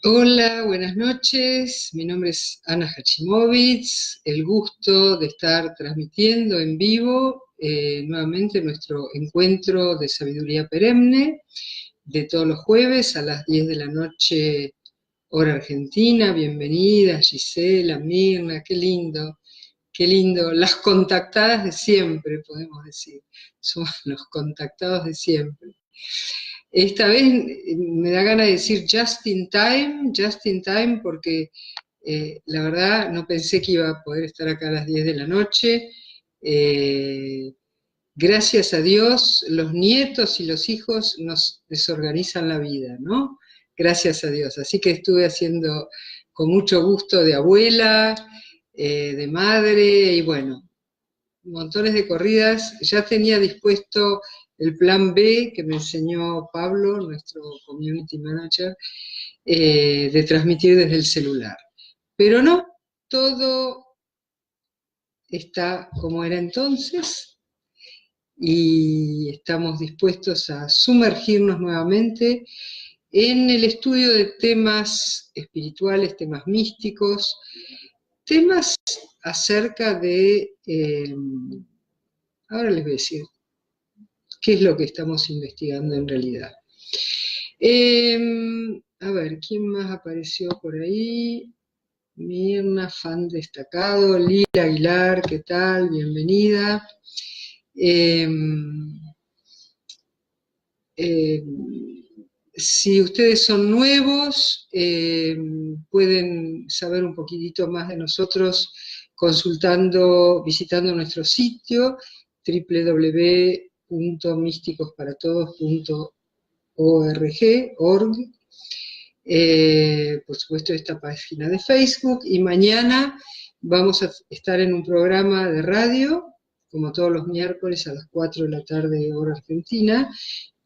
Hola, buenas noches. Mi nombre es Ana Hachimowitz. El gusto de estar transmitiendo en vivo nuevamente nuestro encuentro de sabiduría perenne de todos los jueves a las 10 de la noche, hora argentina. Bienvenida, Gisela, Mirna, qué lindo, qué lindo. Las contactadas de siempre, podemos decir. Somos los contactados de siempre. Esta vez me da ganas de decir just in time, porque la verdad no pensé que iba a poder estar acá a las 10 de la noche. Gracias a Dios, los nietos y los hijos nos desorganizan la vida, ¿no? Gracias a Dios. Así que estuve haciendo con mucho gusto de abuela, de madre, y bueno, montones de corridas. Ya tenía dispuesto el plan B que me enseñó Pablo, nuestro community manager, de transmitir desde el celular. Pero no, todo está como era entonces y estamos dispuestos a sumergirnos nuevamente en el estudio de temas espirituales, temas místicos, temas acerca de, ahora les voy a decir, qué es lo que estamos investigando en realidad. A ver, ¿quién más apareció por ahí? Mirna, fan destacado. Lila Aguilar, ¿qué tal? Bienvenida. Si ustedes son nuevos, pueden saber un poquitito más de nosotros visitando nuestro sitio www.místicosparatodos.org. Por supuesto esta página de Facebook, y mañana vamos a estar en un programa de radio, como todos los miércoles a las 4 de la tarde hora argentina,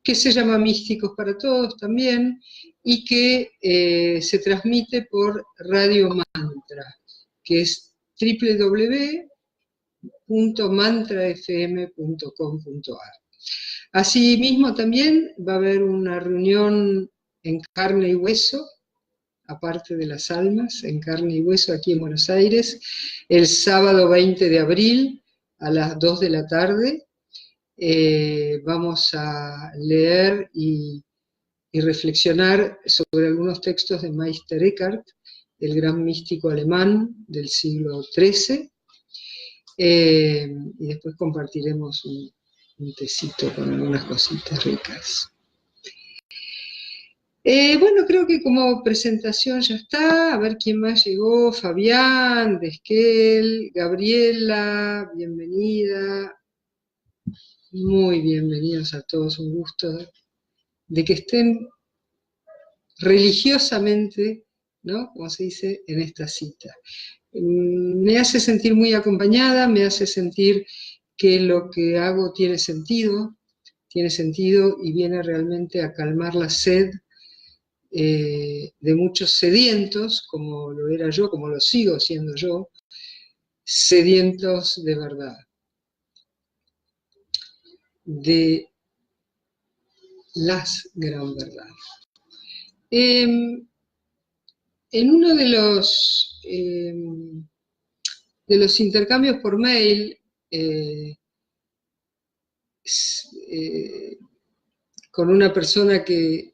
que se llama Místicos para Todos también, y que se transmite por Radio Mantra, que es www.mantrafm.com.ar. Asimismo también va a haber una reunión en carne y hueso, aparte de las almas, en carne y hueso aquí en Buenos Aires, el sábado 20 de abril a las 2 de la tarde. Vamos a leer y reflexionar sobre algunos textos de Meister Eckhart, el gran místico alemán del siglo XIII, y después compartiremos un tecito con algunas cositas ricas. Bueno, creo que como presentación ya está. A ver quién más llegó. Fabián, Desquel, Gabriela, bienvenida. Muy bienvenidos a todos, un gusto de que estén religiosamente, ¿no?, como se dice, en esta cita. Me hace sentir muy acompañada, me hace sentir que lo que hago tiene sentido y viene realmente a calmar la sed de muchos sedientos, como lo era yo, como lo sigo siendo yo, sedientos de verdad, de las gran verdades. En uno de los intercambios por mail, con una persona que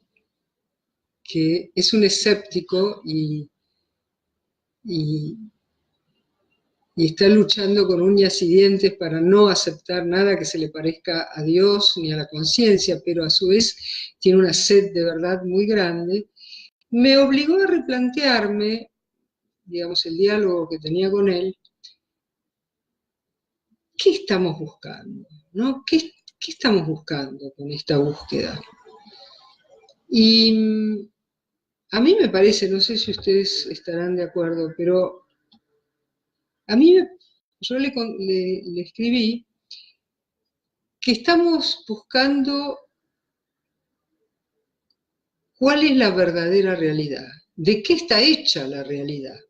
es un escéptico y está luchando con uñas y dientes para no aceptar nada que se le parezca a Dios ni a la conciencia, pero a su vez tiene una sed de verdad muy grande, me obligó a replantearme, digamos, el diálogo que tenía con él. ¿Qué estamos buscando? ¿No? ¿Qué estamos buscando con esta búsqueda? Y a mí me parece, no sé si ustedes estarán de acuerdo, pero a mí yo le escribí que estamos buscando cuál es la verdadera realidad, de qué está hecha la realidad,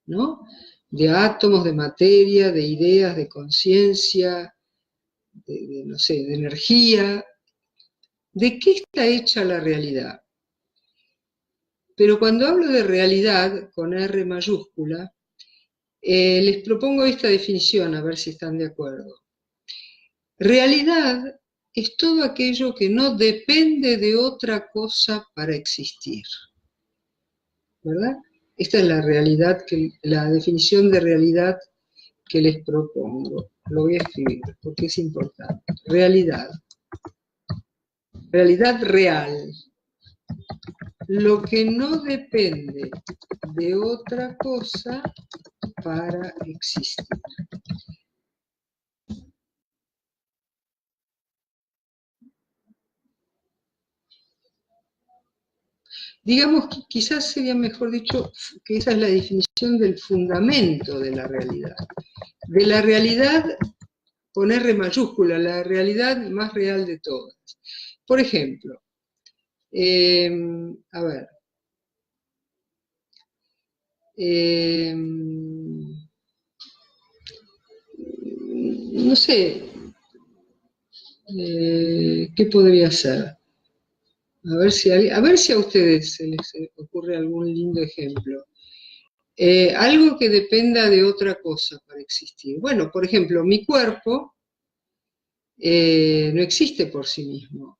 ¿no? De átomos, de materia, de ideas, de conciencia, no sé, de energía. ¿De qué está hecha la realidad? Pero cuando hablo de realidad, con R mayúscula, les propongo esta definición, a ver si están de acuerdo. Realidad es todo aquello que no depende de otra cosa para existir. ¿Verdad? Esta es la realidad, la definición de realidad que les propongo. Lo voy a escribir porque es importante. Realidad. Realidad real. Lo que no depende de otra cosa para existir. Digamos que quizás sería mejor dicho que esa es la definición del fundamento de la realidad. De la realidad, con R mayúscula, la realidad más real de todas. Por ejemplo, a ver, no sé, ¿qué podría ser? A ver si a ustedes se les ocurre algún lindo ejemplo. Algo que dependa de otra cosa para existir. Bueno, por ejemplo, mi cuerpo no existe por sí mismo.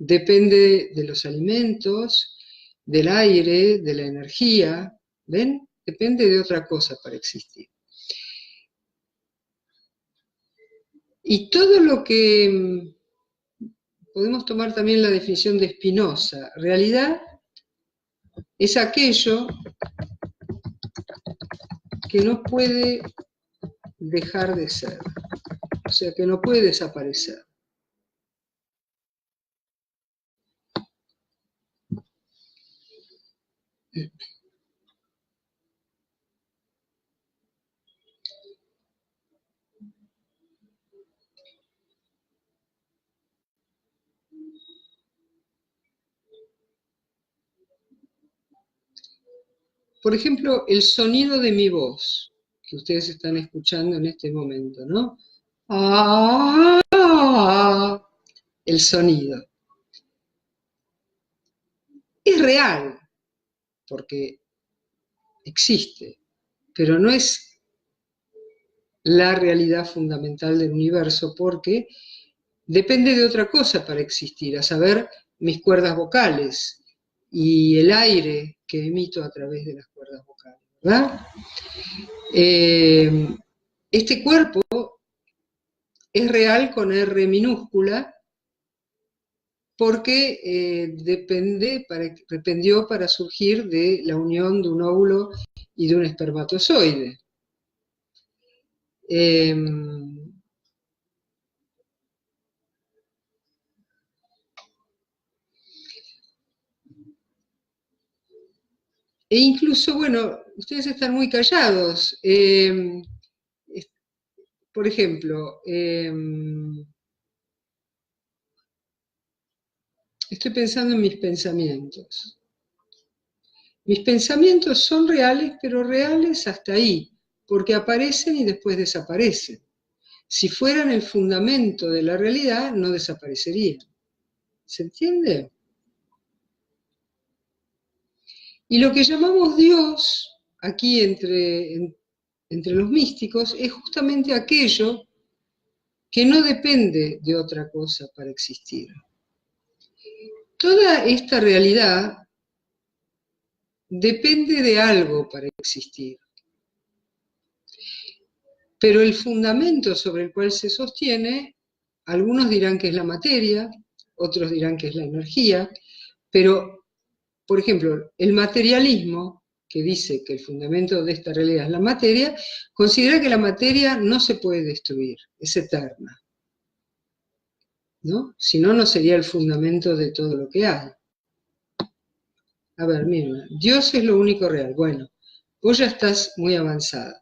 Depende de los alimentos, del aire, de la energía. ¿Ven? Depende de otra cosa para existir. Y todo lo que podemos tomar también la definición de Spinoza. Realidad es aquello que no puede dejar de ser, o sea, que no puede desaparecer. Por ejemplo, el sonido de mi voz, que ustedes están escuchando en este momento, ¿no? ¡Ah! El sonido. Es real, porque existe, pero no es la realidad fundamental del universo, porque depende de otra cosa para existir, a saber, mis cuerdas vocales y el aire que emito a través de las cuerdas vocales, ¿verdad? Este cuerpo es real con R minúscula porque dependió para surgir de la unión de un óvulo y de un espermatozoide. E incluso, bueno, ustedes están muy callados. Por ejemplo, estoy pensando en mis pensamientos. Mis pensamientos son reales, pero reales hasta ahí, porque aparecen y después desaparecen. Si fueran el fundamento de la realidad, no desaparecerían. ¿Se entiende? Y lo que llamamos Dios, aquí entre los místicos, es justamente aquello que no depende de otra cosa para existir. Toda esta realidad depende de algo para existir. Pero el fundamento sobre el cual se sostiene, algunos dirán que es la materia, otros dirán que es la energía, pero, por ejemplo, el materialismo, que dice que el fundamento de esta realidad es la materia, considera que la materia no se puede destruir, es eterna, ¿no? Si no, no sería el fundamento de todo lo que hay. A ver, mira, Dios es lo único real. Bueno, vos ya estás muy avanzada.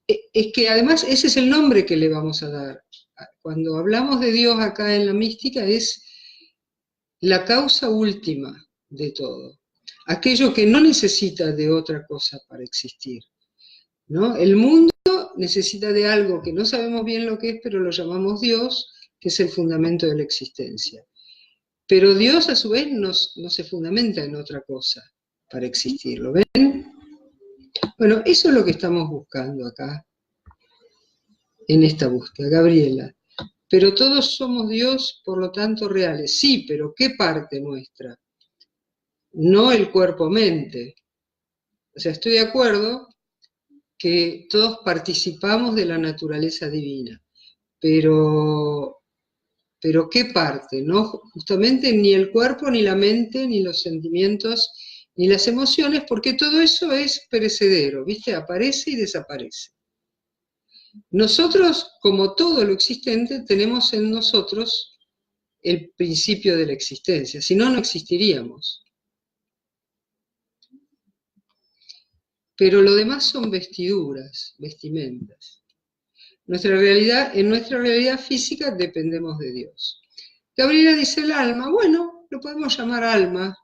Es que además ese es el nombre que le vamos a dar. Cuando hablamos de Dios acá en la mística es la causa última de todo. Aquello que no necesita de otra cosa para existir, ¿no? El mundo necesita de algo que no sabemos bien lo que es, pero lo llamamos Dios, que es el fundamento de la existencia. Pero Dios a su vez no se fundamenta en otra cosa para existir, ¿lo ven? Bueno, eso es lo que estamos buscando acá, en esta búsqueda, Gabriela. Pero todos somos Dios, por lo tanto, reales. Sí, pero ¿qué parte nuestra? No el cuerpo-mente. O sea, estoy de acuerdo que todos participamos de la naturaleza divina, pero ¿qué parte? No, justamente ni el cuerpo, ni la mente, ni los sentimientos, ni las emociones, porque todo eso es perecedero, ¿viste? Aparece y desaparece. Nosotros, como todo lo existente, tenemos en nosotros el principio de la existencia, si no, no existiríamos. Pero lo demás son vestiduras, vestimentas. En nuestra realidad física dependemos de Dios. Gabriela dice el alma, bueno, lo podemos llamar alma,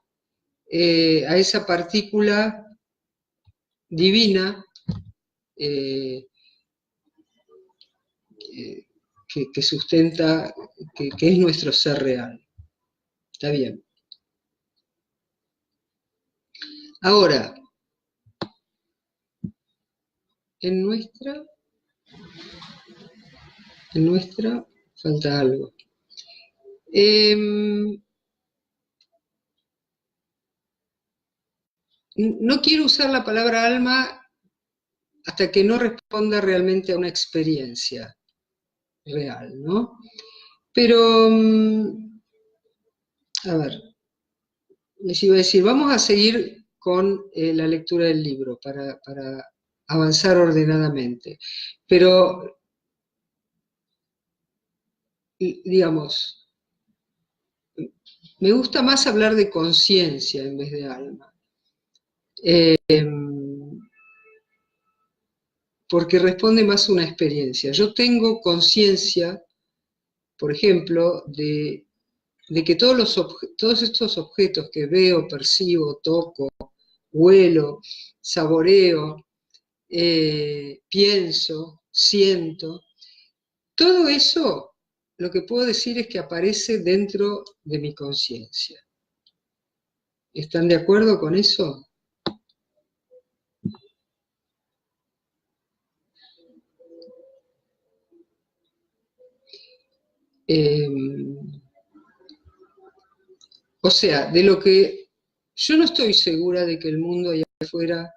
a esa partícula divina que sustenta, que es nuestro ser real. Está bien. Ahora, en nuestra falta algo. No quiero usar la palabra alma hasta que no responda realmente a una experiencia real, ¿no? Pero, a ver, les iba a decir, vamos a seguir con la lectura del libro para avanzar ordenadamente. Pero, digamos, me gusta más hablar de conciencia en vez de alma. Porque responde más a una experiencia. Yo tengo conciencia, por ejemplo, de que todos estos objetos que veo, percibo, toco, huelo, saboreo, pienso, siento, todo eso lo que puedo decir es que aparece dentro de mi conciencia. ¿Están de acuerdo con eso? O sea, de lo que yo no estoy segura de que el mundo allá afuera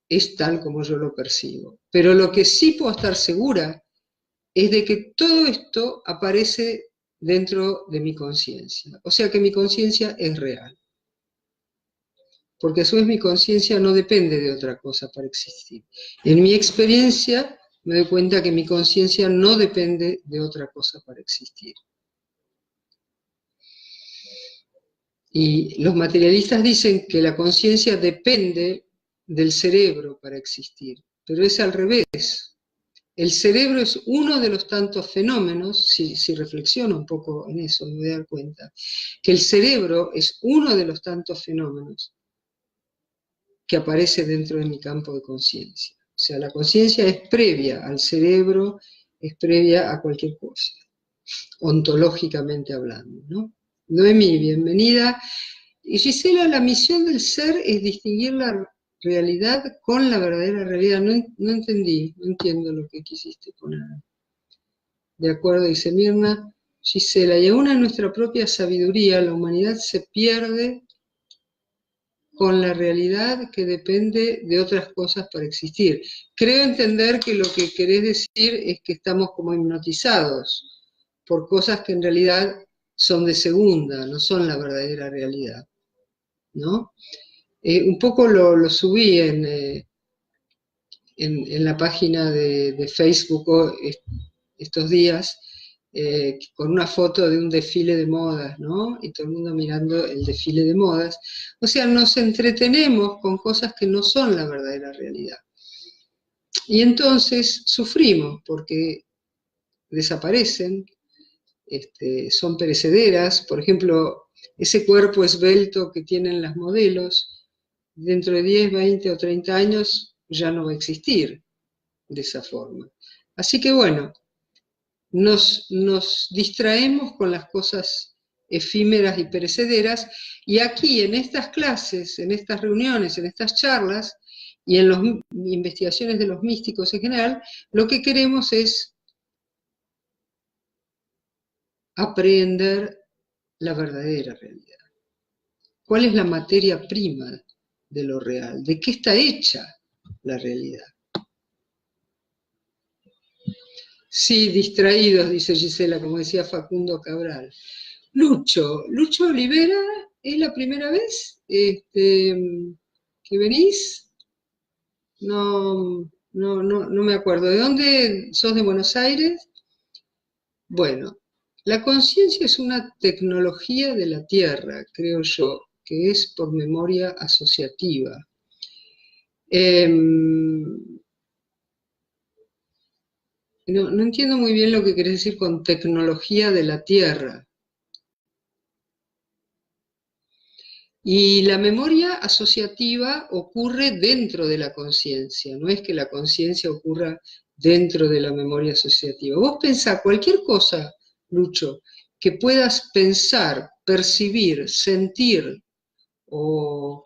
es tal como yo lo percibo, pero lo que sí puedo estar segura es de que todo esto aparece dentro de mi conciencia, o sea que mi conciencia es real, porque a su vez mi conciencia no depende de otra cosa para existir. En mi experiencia me doy cuenta que mi conciencia no depende de otra cosa para existir. Y los materialistas dicen que la conciencia depende del cerebro para existir, pero es al revés. El cerebro es uno de los tantos fenómenos, si reflexiono un poco en eso, me voy a dar cuenta, que el cerebro es uno de los tantos fenómenos que aparece dentro de mi campo de conciencia. O sea, la conciencia es previa al cerebro, es previa a cualquier cosa, ontológicamente hablando, ¿no? Noemí, bienvenida. Y Gisela, la misión del ser es distinguir la realidad con la verdadera realidad. No entendí, no entiendo lo que quisiste poner. De acuerdo, dice Mirna. Gisela, y aún en nuestra propia sabiduría, la humanidad se pierde con la realidad que depende de otras cosas para existir. Creo entender que lo que querés decir es que estamos como hipnotizados por cosas que en realidad son de segunda, no son la verdadera realidad, ¿no? Un poco lo subí en la página de Facebook estos días, con una foto de un desfile de modas, ¿no? Y todo el mundo mirando el desfile de modas. O sea, nos entretenemos con cosas que no son la verdadera realidad. Y entonces sufrimos porque desaparecen, son perecederas. Por ejemplo, ese cuerpo esbelto que tienen las modelos, dentro de 10, 20 o 30 años ya no va a existir de esa forma. Así que bueno, nos distraemos con las cosas efímeras y perecederas, y aquí en estas clases, en estas reuniones, en estas charlas, y en las investigaciones de los místicos en general, lo que queremos es aprender la verdadera realidad. ¿Cuál es la materia prima de lo real? ¿De qué está hecha la realidad? Sí, distraídos, dice Gisela, como decía Facundo Cabral. Lucho Olivera, ¿es la primera vez que venís? No me acuerdo. ¿De dónde sos? ¿De Buenos Aires? Bueno, la conciencia es una tecnología de la Tierra, creo yo, que es por memoria asociativa. No entiendo muy bien lo que querés decir con tecnología de la Tierra. Y la memoria asociativa ocurre dentro de la conciencia, no es que la conciencia ocurra dentro de la memoria asociativa. Vos pensá cualquier cosa, Lucho, que puedas pensar, percibir, sentir o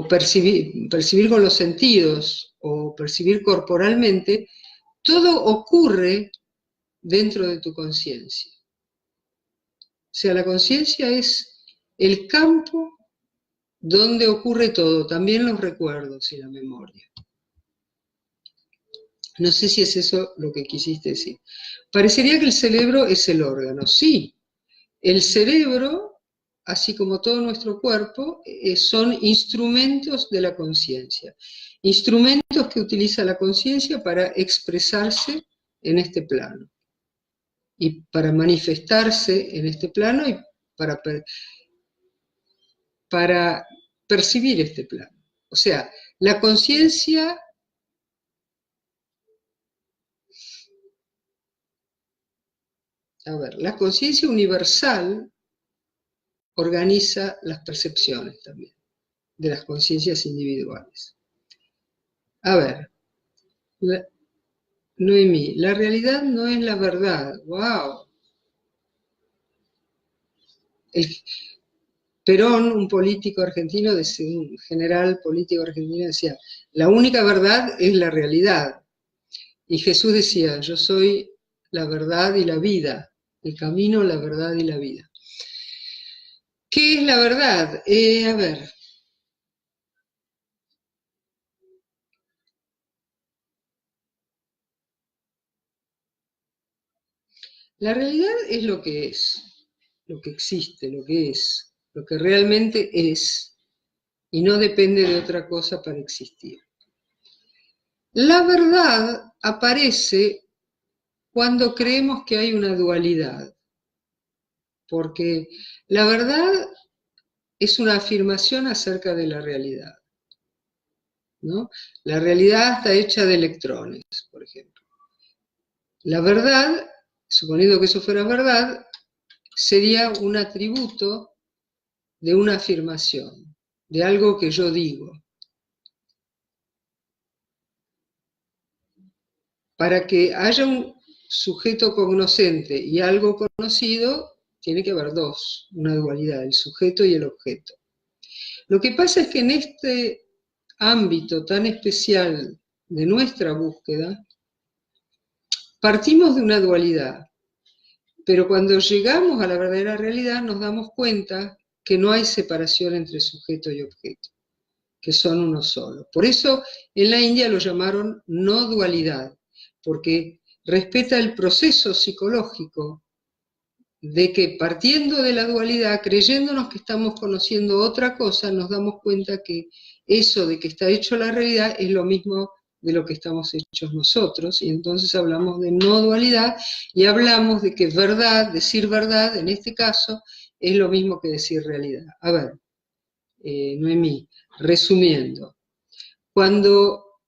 percibir con los sentidos o percibir corporalmente, todo ocurre dentro de tu conciencia. O sea, la conciencia es el campo donde ocurre todo, también los recuerdos y la memoria. No sé si es eso lo que quisiste decir. Parecería que el cerebro es el órgano. Sí, el cerebro, así como todo nuestro cuerpo, son instrumentos de la conciencia. Instrumentos que utiliza la conciencia para expresarse en este plano. Y para manifestarse en este plano y para percibir este plano. O sea, la conciencia la conciencia universal organiza las percepciones también de las conciencias individuales. A ver, Noemí, la realidad no es la verdad. ¡Wow! Perón, un político argentino, un general político argentino, decía, la única verdad es la realidad. Y Jesús decía, yo soy la verdad y la vida, el camino, la verdad y la vida. ¿Qué es la verdad? A ver. La realidad es lo que es, lo que existe, lo que es, lo que realmente es, y no depende de otra cosa para existir. La verdad aparece cuando creemos que hay una dualidad, porque la verdad es una afirmación acerca de la realidad, ¿no? La realidad está hecha de electrones, por ejemplo. La verdad, suponiendo que eso fuera verdad, sería un atributo de una afirmación, de algo que yo digo. Para que haya un sujeto cognoscente y algo conocido, tiene que haber dos, una dualidad, el sujeto y el objeto. Lo que pasa es que en este ámbito tan especial de nuestra búsqueda, partimos de una dualidad, pero cuando llegamos a la verdadera realidad nos damos cuenta que no hay separación entre sujeto y objeto, que son uno solo. Por eso en la India lo llamaron no dualidad, porque respeta el proceso psicológico de que partiendo de la dualidad, creyéndonos que estamos conociendo otra cosa, nos damos cuenta que eso de que está hecho la realidad es lo mismo de lo que estamos hechos nosotros, y entonces hablamos de no dualidad y hablamos de que verdad, decir verdad, en este caso, es lo mismo que decir realidad. A ver, Noemí, resumiendo, cuando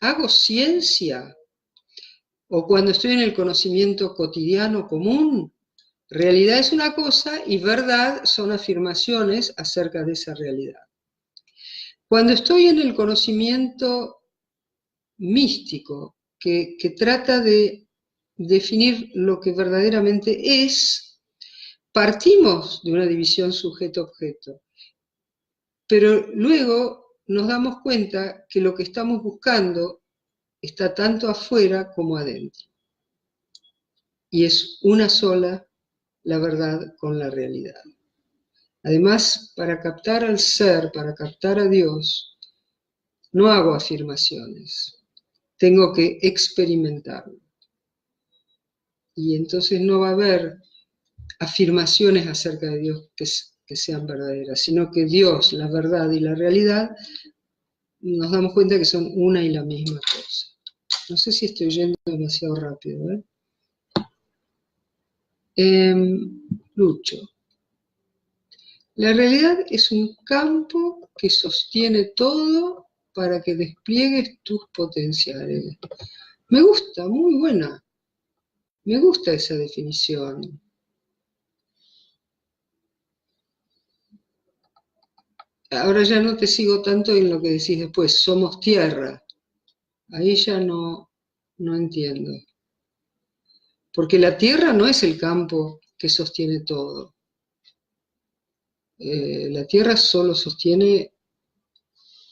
hago ciencia o cuando estoy en el conocimiento cotidiano común, realidad es una cosa y verdad son afirmaciones acerca de esa realidad. Cuando estoy en el conocimiento místico, que trata de definir lo que verdaderamente es, partimos de una división sujeto-objeto, pero luego nos damos cuenta que lo que estamos buscando está tanto afuera como adentro. Y es una sola la verdad con la realidad. Además, para captar al ser, para captar a Dios, no hago afirmaciones, tengo que experimentarlo. Y entonces no va a haber afirmaciones acerca de Dios que sean verdaderas, sino que Dios, la verdad y la realidad, nos damos cuenta que son una y la misma cosa. No sé si estoy yendo demasiado rápido, ¿eh? Lucho. La realidad es un campo que sostiene todo para que despliegues tus potenciales. Me gusta, muy buena. Me gusta esa definición. Ahora ya no te sigo tanto en lo que decís después, somos tierra. Ahí ya no entiendo. Porque la tierra no es el campo que sostiene todo. La tierra solo sostiene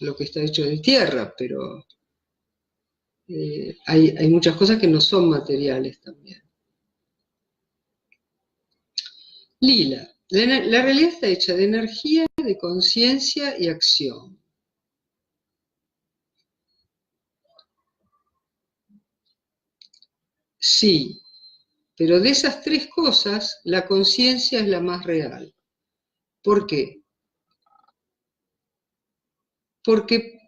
lo que está hecho de tierra, pero hay muchas cosas que no son materiales también. Lila, la realidad está hecha de energía, de conciencia y acción. Sí, pero de esas tres cosas, la conciencia es la más real. ¿Por qué? Porque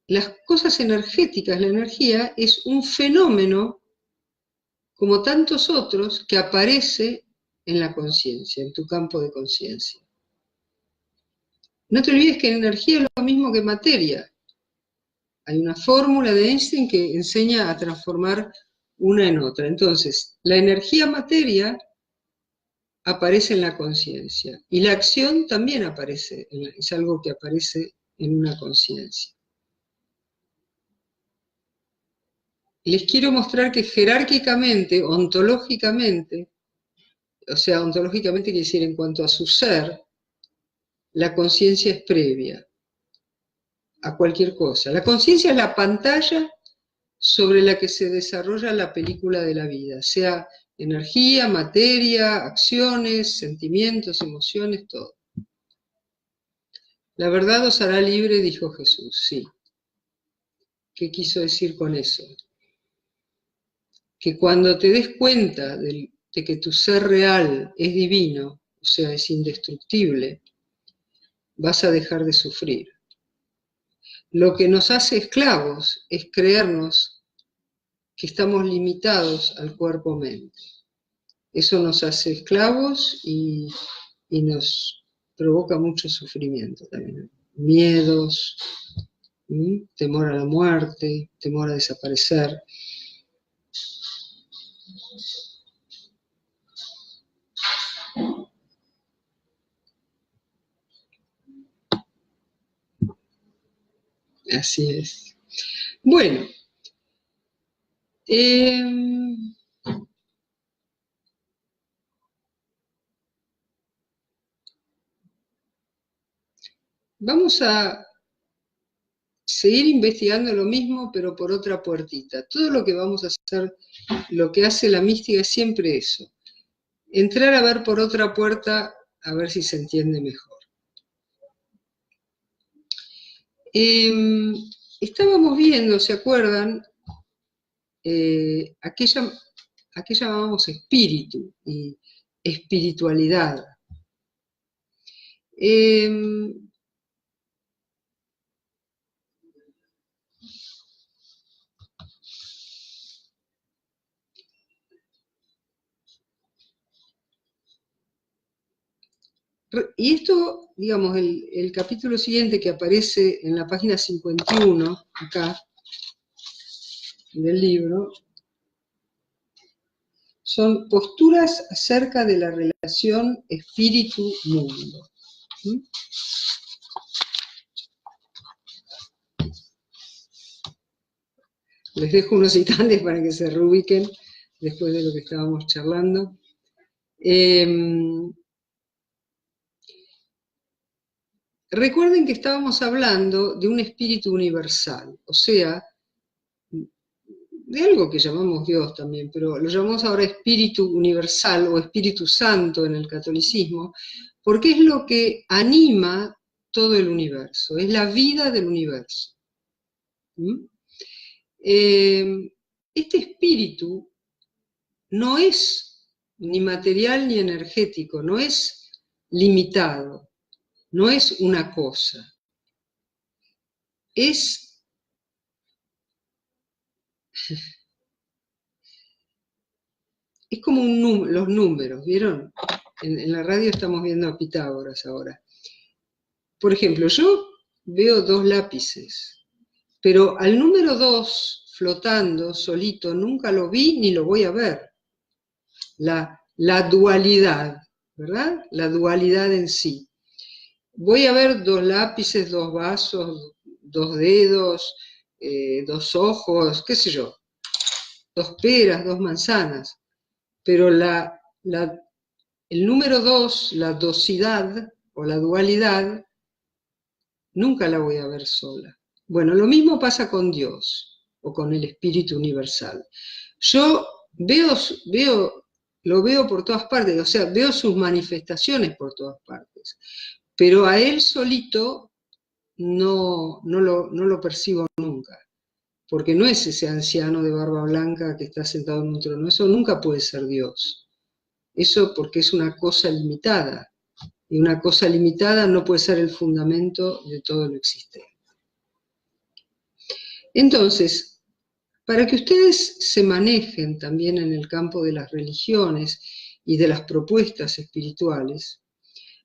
las cosas energéticas, la energía, es un fenómeno, como tantos otros, que aparece en la conciencia, en tu campo de conciencia. No te olvides que energía es lo mismo que materia. Hay una fórmula de Einstein que enseña a transformar una en otra. Entonces, la energía materia aparece en la conciencia y la acción también aparece, es algo que aparece en una conciencia. Les quiero mostrar que jerárquicamente, ontológicamente, o sea, ontológicamente quiere decir en cuanto a su ser, la conciencia es previa a cualquier cosa. La conciencia es la pantalla sobre la que se desarrolla la película de la vida, sea energía, materia, acciones, sentimientos, emociones, todo. La verdad os hará libre, dijo Jesús, sí. ¿Qué quiso decir con eso? Que cuando te des cuenta de que tu ser real es divino, o sea, es indestructible, vas a dejar de sufrir. Lo que nos hace esclavos es creernos que estamos limitados al cuerpo-mente. Eso nos hace esclavos y nos provoca mucho sufrimiento también. Miedos, temor a la muerte, temor a desaparecer. Así es. Bueno, vamos a seguir investigando lo mismo, pero por otra puertita. Todo lo que vamos a hacer, lo que hace la mística es siempre eso. Entrar a ver por otra puerta, a ver si se entiende mejor. Estábamos viendo, ¿se acuerdan? ¿A qué llamamos espíritu y espiritualidad? Y esto, digamos, el capítulo siguiente que aparece en la página 51, acá, del libro, son posturas acerca de la relación espíritu-mundo. Les dejo unos instantes para que se reubiquen después de lo que estábamos charlando. Recuerden que estábamos hablando de un espíritu universal, o sea, de algo que llamamos Dios también, pero lo llamamos ahora espíritu universal o espíritu santo en el catolicismo, porque es lo que anima todo el universo, es la vida del universo. Este espíritu no es ni material ni energético, no es limitado, no es una cosa, es como los números, ¿vieron? En la radio estamos viendo a Pitágoras ahora. Por ejemplo, yo veo 2 lápices, pero al número 2 flotando solito nunca lo vi ni lo voy a ver. La dualidad, ¿verdad? La dualidad en sí. Voy a ver 2 lápices, 2 vasos, 2 dedos, 2 ojos, qué sé yo, 2 peras, 2 manzanas, pero el número 2, la dosidad o la dualidad, nunca la voy a ver sola. Bueno, lo mismo pasa con Dios o con el Espíritu Universal. Yo lo veo por todas partes, o sea, veo sus manifestaciones por todas partes, pero a él solito no lo percibo nunca, porque no es ese anciano de barba blanca que está sentado en un trono, eso nunca puede ser Dios. Eso porque es una cosa limitada, y una cosa limitada no puede ser el fundamento de todo lo existente. Entonces, para que ustedes se manejen también en el campo de las religiones y de las propuestas espirituales,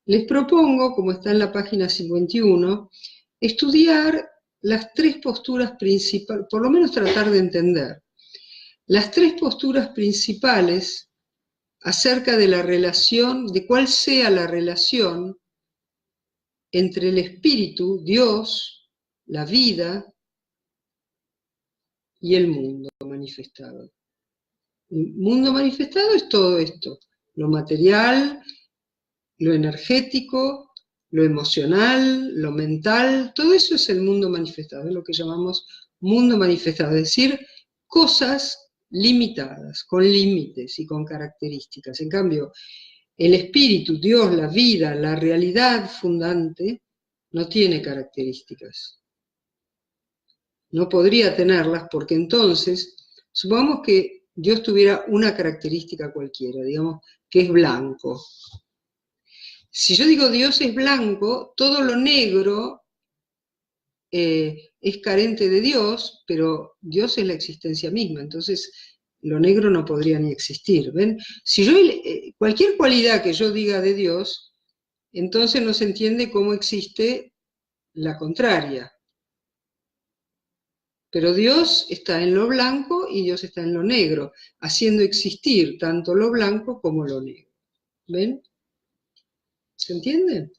les propongo, como está en la página 51, estudiar las 3 posturas principales, por lo menos tratar de entender, las 3 posturas principales acerca de la relación, de cuál sea la relación entre el espíritu, Dios, la vida y el mundo manifestado. El mundo manifestado es todo esto, lo material, lo energético, lo emocional, lo mental, todo eso es el mundo manifestado, es lo que llamamos mundo manifestado, es decir, cosas limitadas, con límites y con características. En cambio, el espíritu, Dios, la vida, la realidad fundante, no tiene características. No podría tenerlas porque entonces, supongamos que Dios tuviera una característica cualquiera, digamos que es blanco. Si yo digo Dios es blanco, todo lo negro es carente de Dios, pero Dios es la existencia misma, entonces lo negro no podría ni existir. ¿Ven? Si yo, cualquier cualidad que yo diga de Dios, entonces no se entiende cómo existe la contraria. Pero Dios está en lo blanco y Dios está en lo negro, haciendo existir tanto lo blanco como lo negro. ¿Ven? ¿Se entiende?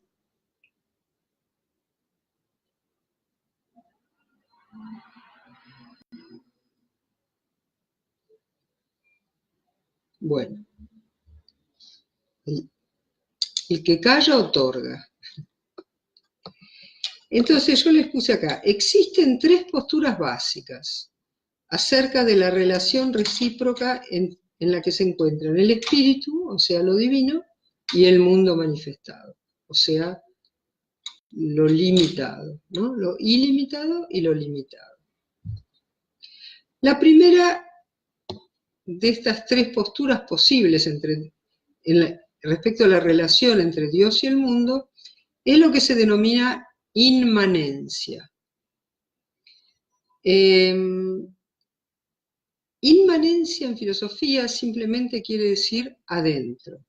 Bueno, el que calla otorga. Entonces yo les puse acá, existen 3 posturas básicas acerca de la relación recíproca en la que se encuentran el espíritu, o sea, lo divino, y el mundo manifestado, o sea, lo limitado, ¿no? Lo ilimitado y lo limitado. La primera de estas 3 posturas posibles respecto a la relación entre Dios y el mundo es lo que se denomina inmanencia. Inmanencia en filosofía simplemente quiere decir adentro.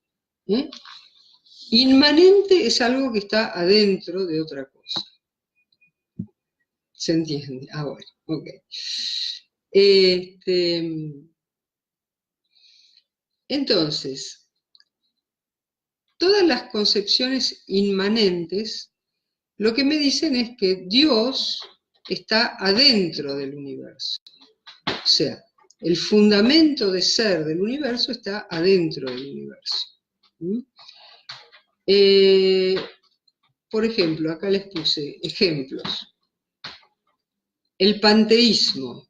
Inmanente es algo que está adentro de otra cosa. ¿Se entiende? Ah, bueno, ok. Entonces, todas las concepciones inmanentes lo que me dicen es que Dios está adentro del universo. O sea, el fundamento de ser del universo está adentro del universo. ¿Mm? Por ejemplo, acá les puse ejemplos. El panteísmo.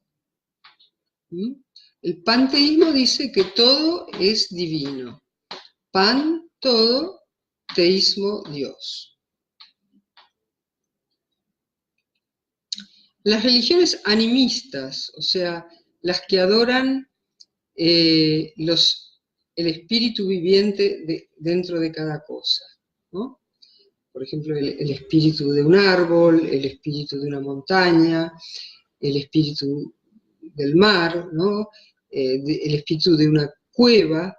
¿Mm? El panteísmo dice que todo es divino. Pan, todo, teísmo, Dios. Las religiones animistas, o sea, las que adoran el espíritu viviente dentro de cada cosa, ¿no? Por ejemplo, el espíritu de un árbol, el espíritu de una montaña, el espíritu del mar, ¿no? El espíritu de una cueva.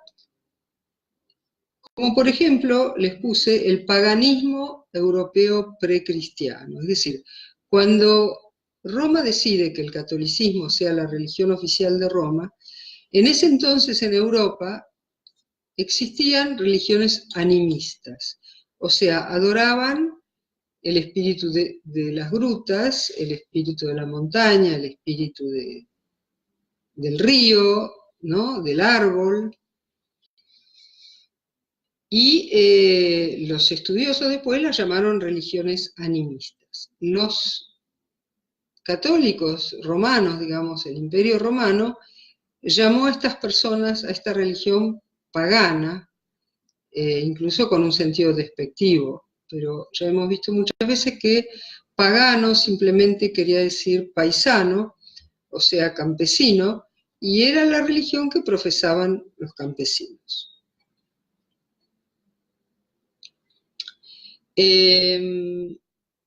Como por ejemplo, les puse el paganismo europeo precristiano. Es decir, cuando Roma decide que el catolicismo sea la religión oficial de Roma, en ese entonces en Europa existían religiones animistas, o sea, adoraban el espíritu de las grutas, el espíritu de la montaña, el espíritu del río, ¿no? Del árbol. Y los estudiosos después las llamaron religiones animistas. Los católicos romanos, digamos, el Imperio Romano, llamó a estas personas, a esta religión pagana, incluso con un sentido despectivo, pero ya hemos visto muchas veces que pagano simplemente quería decir paisano, o sea, campesino, y era la religión que profesaban los campesinos.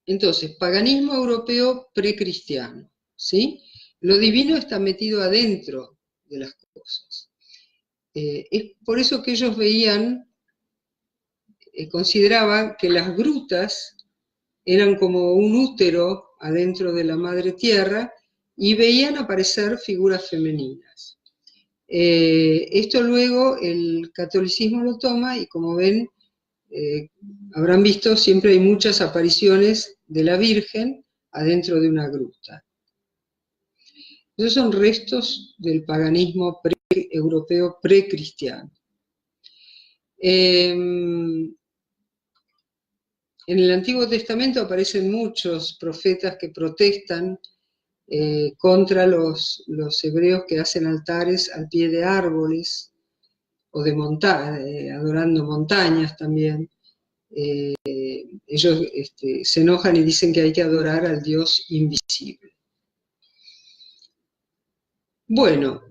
Entonces, paganismo europeo precristiano, ¿sí? Lo divino está metido adentro de las cosas. Es por eso que ellos veían, consideraban que las grutas eran como un útero adentro de la madre tierra y veían aparecer figuras femeninas. Esto luego el catolicismo lo toma y, como ven, habrán visto, siempre hay muchas apariciones de la Virgen adentro de una gruta. Esos son restos del paganismo europeo precristiano. En el Antiguo Testamento aparecen muchos profetas que protestan contra los hebreos que hacen altares al pie de árboles o de adorando montañas también. Ellos se enojan y dicen que hay que adorar al Dios invisible. Bueno,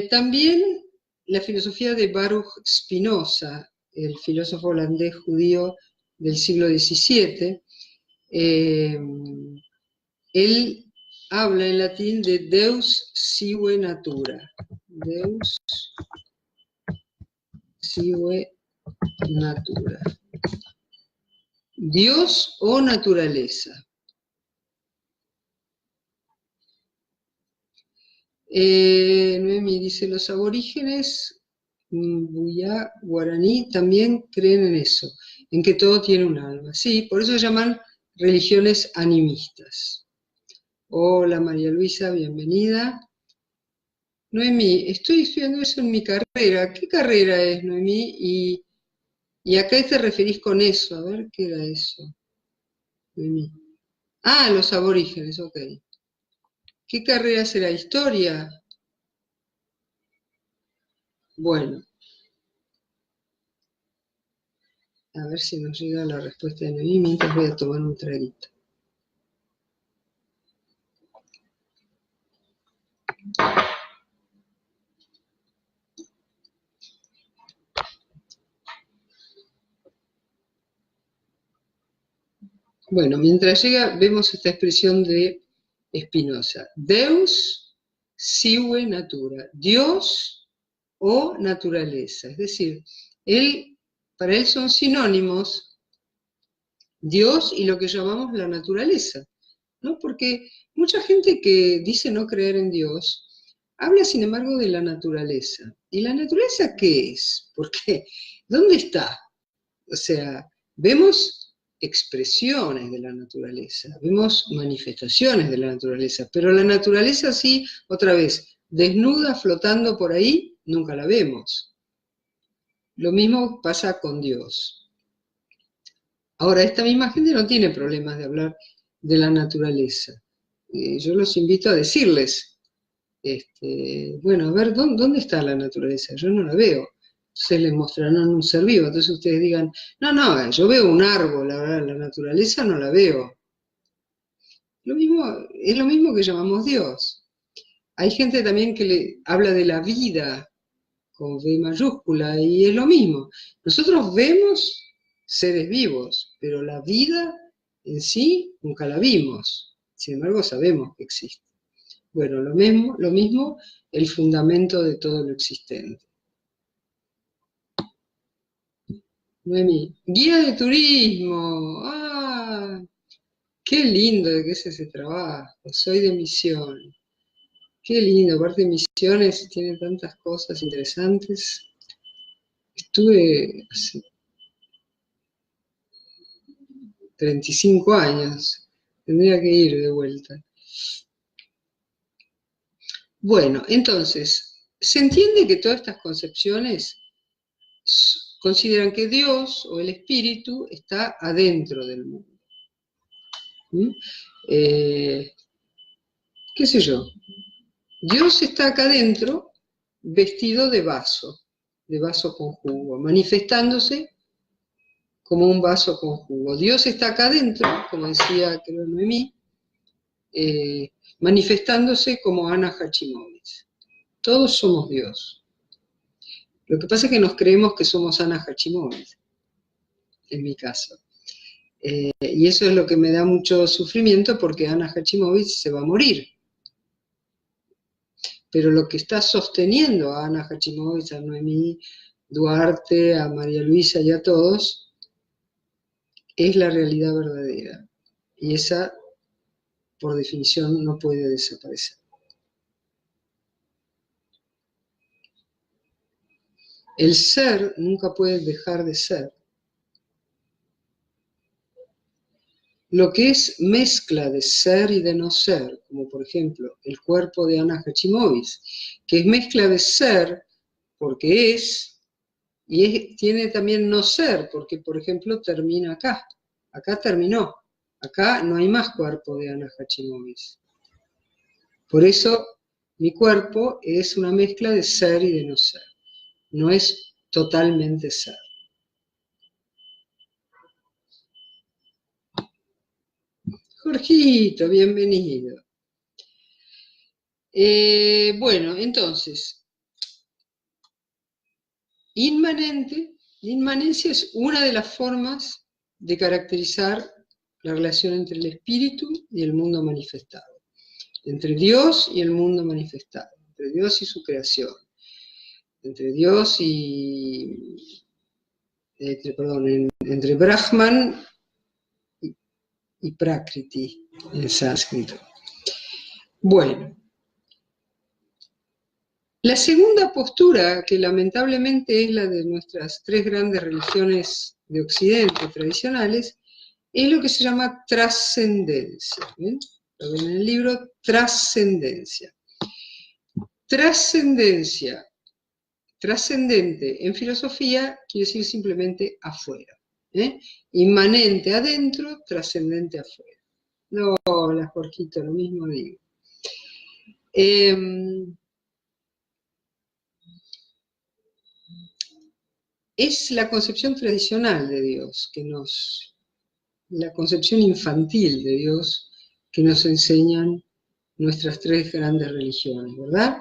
también la filosofía de Baruch Spinoza, el filósofo holandés judío del siglo XVII, él habla en latín de Deus sive natura. Deus sive natura. Dios o naturaleza. Noemi dice, los aborígenes Buyá, guaraní, también creen en eso, en que todo tiene un alma. Sí, por eso se llaman religiones animistas. Hola María Luisa, bienvenida. Noemí, estoy estudiando eso en mi carrera. ¿Qué carrera es, Noemí? ¿Y a qué te referís con eso? A ver, ¿qué era eso? Noemí. Ah, los aborígenes, ok. ¿Qué carrera será? ¿Historia? Bueno. A ver si nos llega la respuesta de Noemí mientras voy a tomar un traguito. Bueno, mientras llega, vemos esta expresión de Spinoza. Deus sive natura. Dios o naturaleza. Es decir, para él son sinónimos Dios y lo que llamamos la naturaleza, ¿no? Porque mucha gente que dice no creer en Dios habla, sin embargo, de la naturaleza. ¿Y la naturaleza qué es? Porque, ¿dónde está? O sea, vemos expresiones de la naturaleza, vemos manifestaciones de la naturaleza, pero la naturaleza sí, otra vez, desnuda, flotando por ahí, nunca la vemos. Lo mismo pasa con Dios. Ahora, esta misma gente no tiene problemas de hablar de la naturaleza. Yo los invito a decirles, bueno, a ver, ¿dónde está la naturaleza? Yo no la veo. Entonces les mostrarán un ser vivo. Entonces ustedes digan, no, yo veo un árbol, ahora la naturaleza no la veo. Es lo mismo que llamamos Dios. Hay gente también que le habla de la vida con V mayúscula y es lo mismo. Nosotros vemos seres vivos, pero la vida en sí nunca la vimos. Sin embargo, sabemos que existe. Bueno, lo mismo el fundamento de todo lo existente. Noemí, guía de turismo. ¡Ah! ¡Qué lindo de que es ese trabajo! Soy de misión. Qué lindo, aparte de Misiones tiene tantas cosas interesantes. Estuve hace 35 años, tendría que ir de vuelta. Bueno, entonces, se entiende que todas estas concepciones consideran que Dios o el espíritu está adentro del mundo. ¿Qué sé yo? Dios está acá adentro vestido de vaso con jugo, manifestándose como un vaso con jugo. Dios está acá adentro, como decía creo Noemí, manifestándose como Ana Hachimowitz. Todos somos Dios. Lo que pasa es que nos creemos que somos Ana Hachimowitz, en mi caso. Y eso es lo que me da mucho sufrimiento porque Ana Hachimowitz se va a morir. Pero lo que está sosteniendo a Ana Hachimowitz, a Noemí Duarte, a María Luisa y a todos, es la realidad verdadera. Y esa, por definición, no puede desaparecer. El ser nunca puede dejar de ser. Lo que es mezcla de ser y de no ser, como por ejemplo el cuerpo de Ana Hachimowitz, que es mezcla de ser porque es, y tiene también no ser, porque por ejemplo termina acá. Acá terminó. Acá no hay más cuerpo de Ana Hachimowitz. Por eso mi cuerpo es una mezcla de ser y de no ser. No es totalmente ser. Jorgito, bienvenido. Bueno, entonces, inmanencia es una de las formas de caracterizar la relación entre el espíritu y el mundo manifestado. Entre Dios y el mundo manifestado. Entre Dios y su creación. Entre Dios y... entre Brahman y Prakriti, en sánscrito. Bueno, la segunda postura, que lamentablemente es la de nuestras tres grandes religiones de Occidente tradicionales, es lo que se llama trascendencia. ¿Ven? Lo ven en el libro, trascendencia. Trascendencia, trascendente en filosofía quiere decir simplemente afuera. Inmanente adentro, trascendente afuera. No, hola Jorgito, lo mismo digo. Es la concepción tradicional de Dios, la concepción infantil de Dios que nos enseñan nuestras tres grandes religiones, ¿verdad?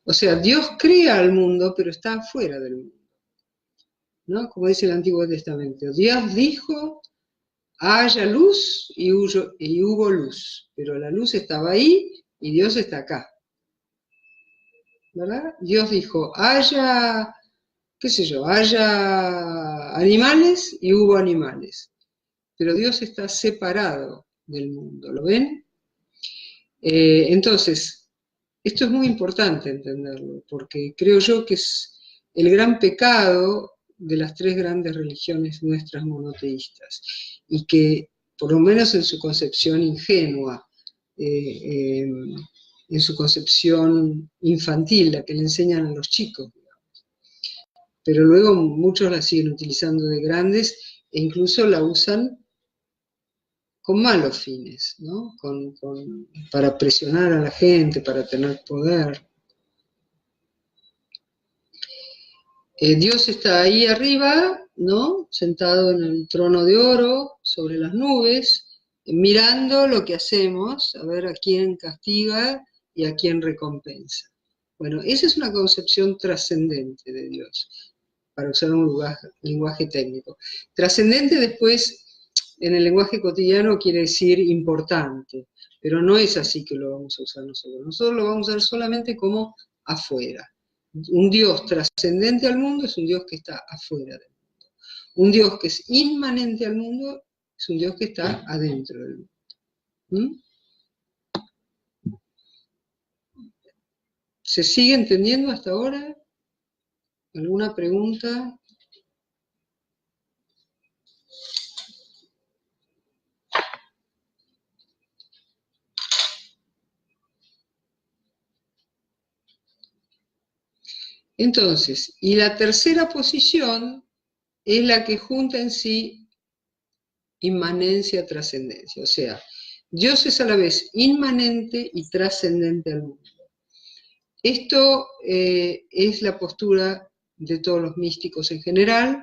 O sea, Dios crea al mundo, pero está afuera del mundo, ¿no? Como dice el Antiguo Testamento, Dios dijo, haya luz y hubo luz, pero la luz estaba ahí y Dios está acá, ¿verdad? Dios dijo, haya, qué sé yo, haya animales y hubo animales, pero Dios está separado del mundo, ¿lo ven? Entonces, esto es muy importante entenderlo, porque creo yo que es el gran pecado de las tres grandes religiones nuestras monoteístas, y que, por lo menos en su concepción ingenua, en su concepción infantil, la que le enseñan a los chicos, digamos. pero luego muchos la siguen utilizando de grandes e incluso la usan con malos fines, ¿no? Para presionar a la gente, para tener poder. Dios está ahí arriba, ¿no? Sentado en el trono de oro, sobre las nubes, mirando lo que hacemos, a ver a quién castiga y a quién recompensa. Bueno, esa es una concepción trascendente de Dios, para usar un lenguaje técnico. Trascendente después, en el lenguaje cotidiano, quiere decir importante, pero no es así que lo vamos a usar nosotros. Nosotros lo vamos a usar solamente como afuera. Un Dios trascendente al mundo es un Dios que está afuera del mundo. Un Dios que es inmanente al mundo es un Dios que está adentro del mundo. ¿Mm? ¿Se sigue entendiendo hasta ahora? ¿Alguna pregunta? Entonces, y la tercera posición es la que junta en sí inmanencia, trascendencia. O sea, Dios es a la vez inmanente y trascendente al mundo. Esto es la postura de todos los místicos en general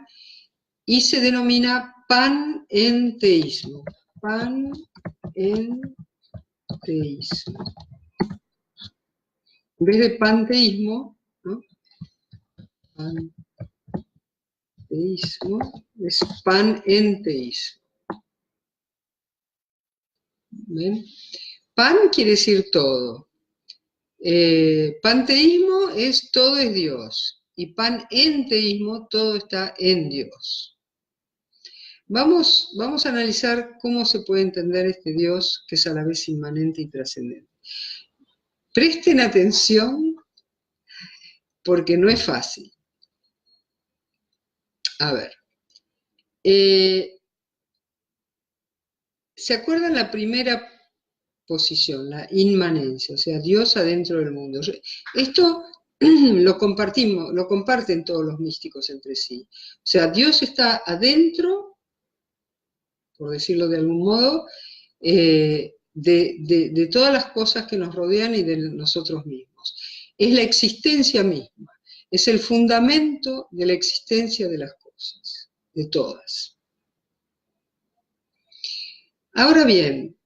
y se denomina panenteísmo. Panenteísmo. En vez de panteísmo, ¿no? Panteísmo es panenteísmo. ¿Ven? Pan quiere decir todo. Panteísmo es todo es Dios. Y panenteísmo, todo está en Dios. Vamos a analizar cómo se puede entender este Dios que es a la vez inmanente y trascendente. Presten atención porque no es fácil. A ver. ¿Se acuerdan la primera posición, la inmanencia? O sea, Dios adentro del mundo. Esto lo comparten todos los místicos entre sí. O sea, Dios está adentro, por decirlo de algún modo, de todas las cosas que nos rodean y de nosotros mismos. Es la existencia misma, es el fundamento de la existencia de las cosas, de todas. Ahora bien,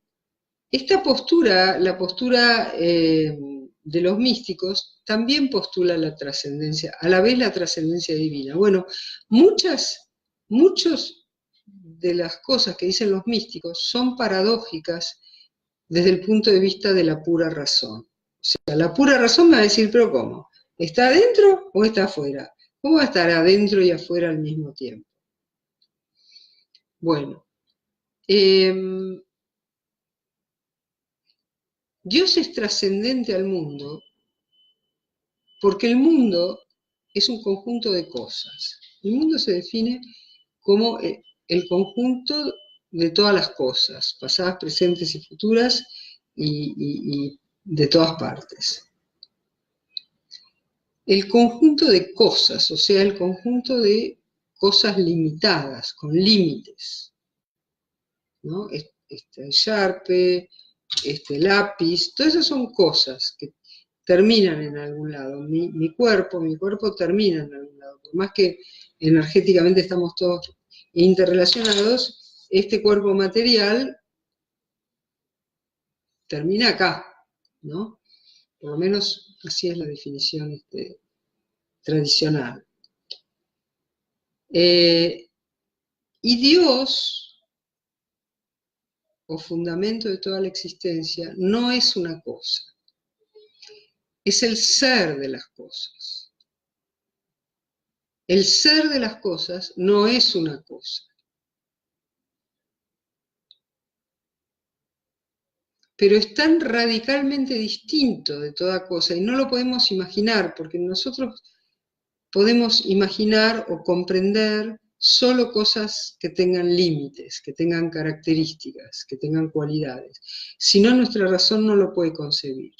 esta postura, la postura de los místicos, también postula la trascendencia, a la vez la trascendencia divina. Bueno, muchas de las cosas que dicen los místicos son paradójicas desde el punto de vista de la pura razón. O sea, la pura razón me va a decir, pero ¿cómo? ¿Está adentro o está afuera? ¿Cómo va a estar adentro y afuera al mismo tiempo? Bueno, Dios es trascendente al mundo porque el mundo es un conjunto de cosas. El mundo se define como el conjunto de todas las cosas, pasadas, presentes y futuras, y de todas partes. El conjunto de cosas, o sea, el conjunto de cosas limitadas, con límites, ¿no? Este Sharpe, este lápiz, todas esas son cosas que terminan en algún lado. Mi cuerpo termina en algún lado. Por más que energéticamente estamos todos interrelacionados, este cuerpo material termina acá, ¿no? Por lo menos así es la definición tradicional. Y Dios, o fundamento de toda la existencia, no es una cosa. Es el ser de las cosas. El ser de las cosas no es una cosa. Pero es tan radicalmente distinto de toda cosa y no lo podemos imaginar, porque nosotros podemos imaginar o comprender solo cosas que tengan límites, que tengan características, que tengan cualidades. Si no, nuestra razón no lo puede concebir.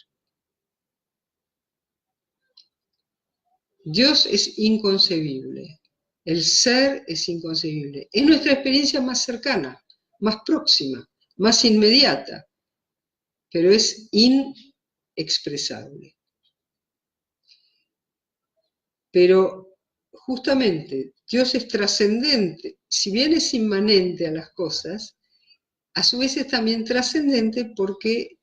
Dios es inconcebible, el ser es inconcebible. Es nuestra experiencia más cercana, más próxima, más inmediata, pero es inexpresable. Pero justamente Dios es trascendente, si bien es inmanente a las cosas, a su vez es también trascendente porque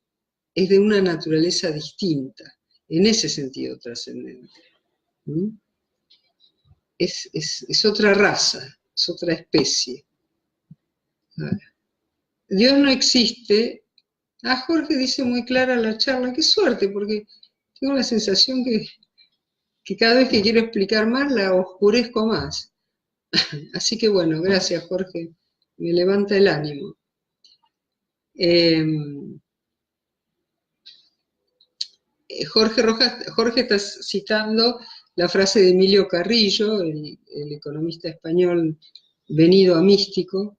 es de una naturaleza distinta, en ese sentido trascendente. ¿Mm? Es otra raza, es otra especie. Dios no existe. Jorge dice muy clara la charla, qué suerte, porque tengo la sensación que cada vez que quiero explicar más la oscurezco más. Así que bueno, gracias Jorge, me levanta el ánimo. Jorge está citando la frase de Emilio Carrillo, el economista español venido a místico,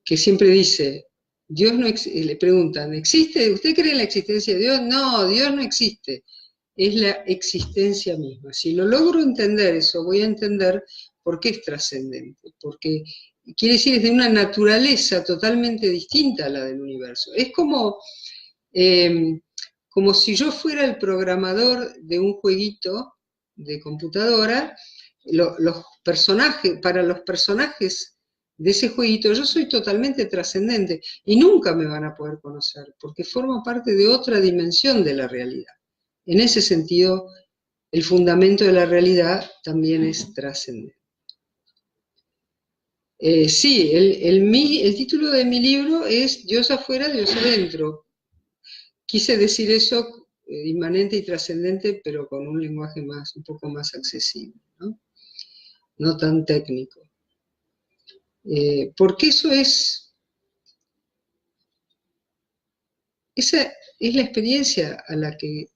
que siempre dice, Dios no le preguntan, ¿existe? ¿Usted cree en la existencia de Dios? No, Dios no existe, es la existencia misma. Si lo logro entender eso, voy a entender por qué es trascendente, porque quiere decir es de una naturaleza totalmente distinta a la del universo. Es como si yo fuera el programador de un jueguito de computadora, los personajes, para los personajes de ese jueguito yo soy totalmente trascendente y nunca me van a poder conocer, porque formo parte de otra dimensión de la realidad. En ese sentido, el fundamento de la realidad también es trascendente. Sí, el título de mi libro es Dios afuera, Dios adentro. Quise decir eso, inmanente y trascendente, pero con un lenguaje un poco más accesible, no tan técnico. Porque esa es la experiencia a la que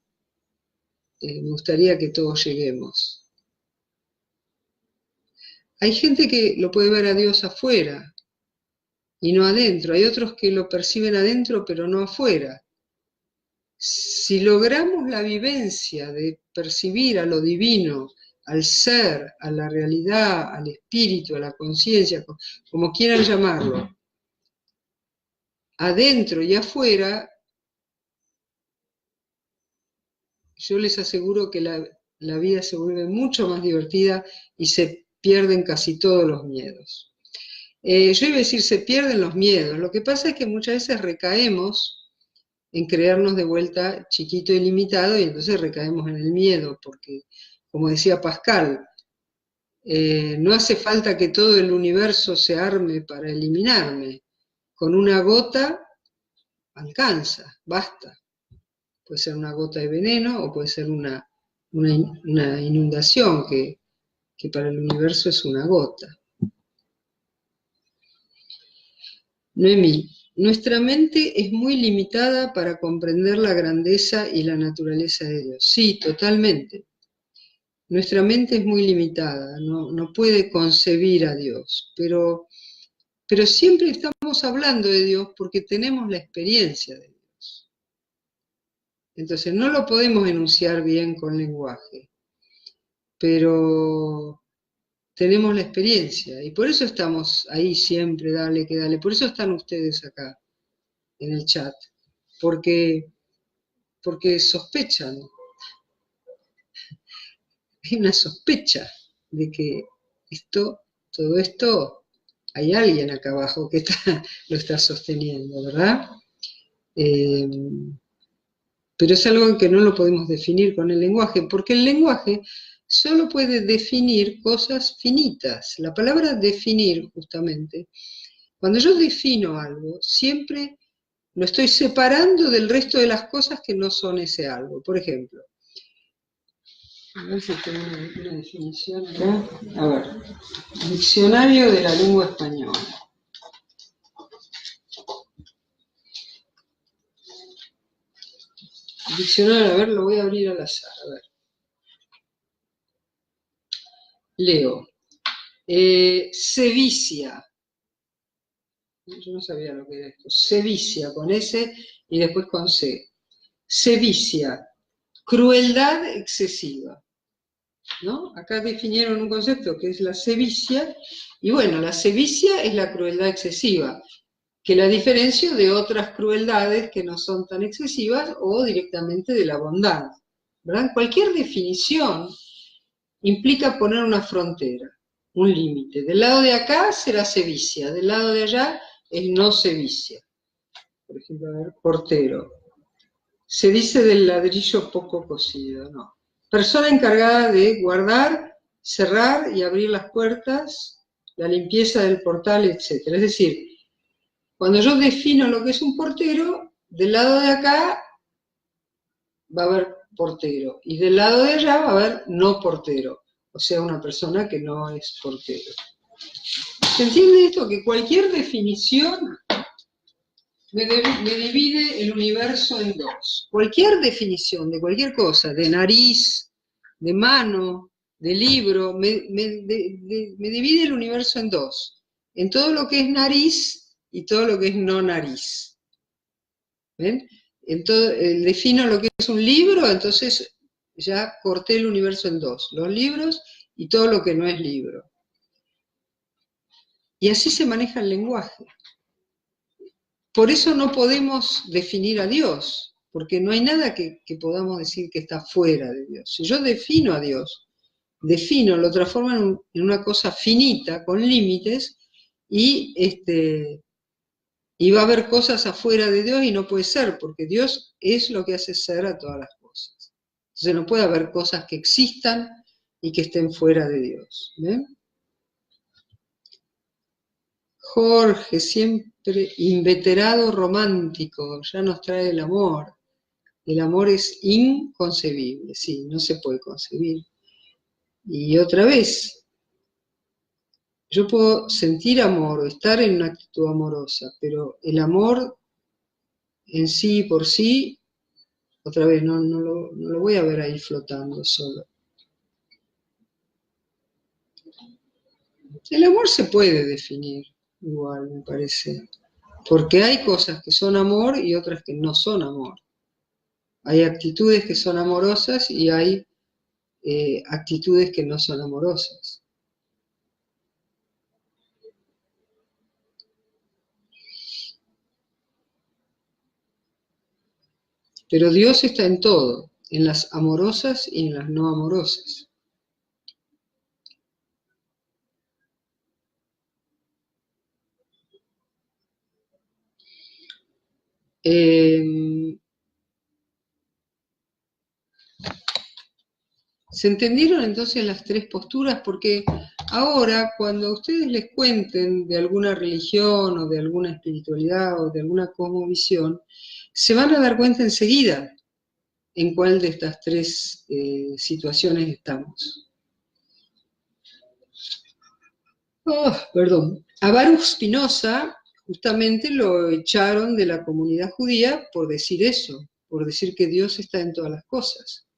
me gustaría que todos lleguemos. Hay gente que lo puede ver a Dios afuera y no adentro, hay otros que lo perciben adentro pero no afuera. Si logramos la vivencia de percibir a lo divino, al ser, a la realidad, al espíritu, a la conciencia, como quieran llamarlo, adentro y afuera, yo les aseguro que la vida se vuelve mucho más divertida y se pierden casi todos los miedos. Yo iba a decir, se pierden los miedos. Lo que pasa es que muchas veces recaemos en creernos de vuelta chiquito y limitado y entonces recaemos en el miedo, porque, como decía Pascal, no hace falta que todo el universo se arme para eliminarme. Con una gota alcanza, basta. Puede ser una gota de veneno o puede ser una inundación que para el universo es una gota. Noemí, nuestra mente es muy limitada para comprender la grandeza y la naturaleza de Dios. Sí, totalmente. Nuestra mente es muy limitada, no puede concebir a Dios, pero siempre estamos hablando de Dios porque tenemos la experiencia de Dios. Entonces no lo podemos enunciar bien con lenguaje, pero tenemos la experiencia y por eso estamos ahí siempre, dale que dale. Por eso están ustedes acá en el chat, porque sospechan, hay una sospecha de que todo esto, hay alguien acá abajo que lo está sosteniendo, ¿verdad? Pero es algo que no lo podemos definir con el lenguaje, porque el lenguaje solo puede definir cosas finitas. La palabra definir, justamente, cuando yo defino algo, siempre lo estoy separando del resto de las cosas que no son ese algo. Por ejemplo, a ver si tengo una definición acá. A ver, diccionario de la lengua española. Diccionario, a ver, lo voy a abrir al azar, a ver. Leo. Sevicia. Yo no sabía lo que era esto. Sevicia, con S y después con C. Sevicia, crueldad excesiva. ¿no? Acá definieron un concepto que es la sevicia, y bueno, la sevicia es la crueldad excesiva, que la diferencio de otras crueldades que no son tan excesivas o directamente de la bondad, ¿verdad? Cualquier definición implica poner una frontera, un límite. Del lado de acá será sevicia, del lado de allá es no sevicia. Por ejemplo, a ver, portero. Se dice del ladrillo poco cocido, no. Persona encargada de guardar, cerrar y abrir las puertas, la limpieza del portal, etc. Es decir, cuando yo defino lo que es un portero, del lado de acá va a haber portero y del lado de allá va a haber no portero, o sea, una persona que no es portero. ¿Se entiende esto? Que cualquier definición me divide el universo en dos. Cualquier definición de cualquier cosa, de nariz, de mano, de libro, me divide el universo en dos. En todo lo que es nariz y todo lo que es no nariz. ¿Ven? Defino lo que es un libro, entonces ya corté el universo en dos. Los libros y todo lo que no es libro. Y así se maneja el lenguaje. Por eso no podemos definir a Dios, porque no hay nada que podamos decir que está fuera de Dios. Si yo defino a Dios, lo transformo en una cosa finita, con límites, y va a haber cosas afuera de Dios y no puede ser, porque Dios es lo que hace ser a todas las cosas. Entonces no puede haber cosas que existan y que estén fuera de Dios. ¿Ven? Jorge, siempre inveterado romántico, ya nos trae el amor. El amor es inconcebible, sí, no se puede concebir. Y otra vez, yo puedo sentir amor o estar en una actitud amorosa, pero el amor en sí por sí, otra vez, no lo voy a ver ahí flotando solo. El amor se puede definir igual, me parece, porque hay cosas que son amor y otras que no son amor. Hay actitudes que son amorosas y hay actitudes que no son amorosas. Pero Dios está en todo, en las amorosas y en las no amorosas. ¿Se entendieron entonces las tres posturas? Porque ahora, cuando a ustedes les cuenten de alguna religión o de alguna espiritualidad o de alguna cosmovisión, se van a dar cuenta enseguida en cuál de estas tres situaciones estamos. Perdón. A Baruch Spinoza justamente lo echaron de la comunidad judía por decir eso, por decir que Dios está en todas las cosas.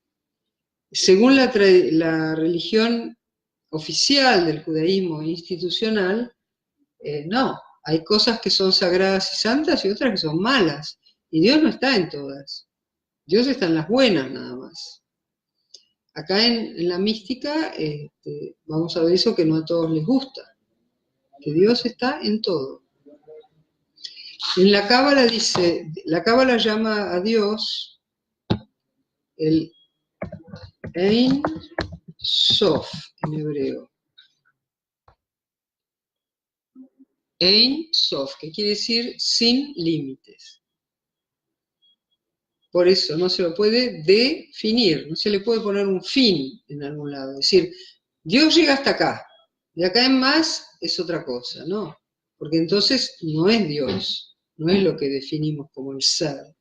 Según la religión oficial del judaísmo institucional, no, hay cosas que son sagradas y santas y otras que son malas, y Dios no está en todas, Dios está en las buenas nada más. Acá en la mística vamos a ver eso que no a todos les gusta, que Dios está en todo. En la Cábala dice, la Cábala llama a Dios el Ein Sof en hebreo. Ein Sof, que quiere decir sin límites. Por eso no se lo puede definir, no se le puede poner un fin en algún lado. Es decir, Dios llega hasta acá, de acá en más es otra cosa, ¿no? Porque entonces no es Dios, no es lo que definimos como el ser,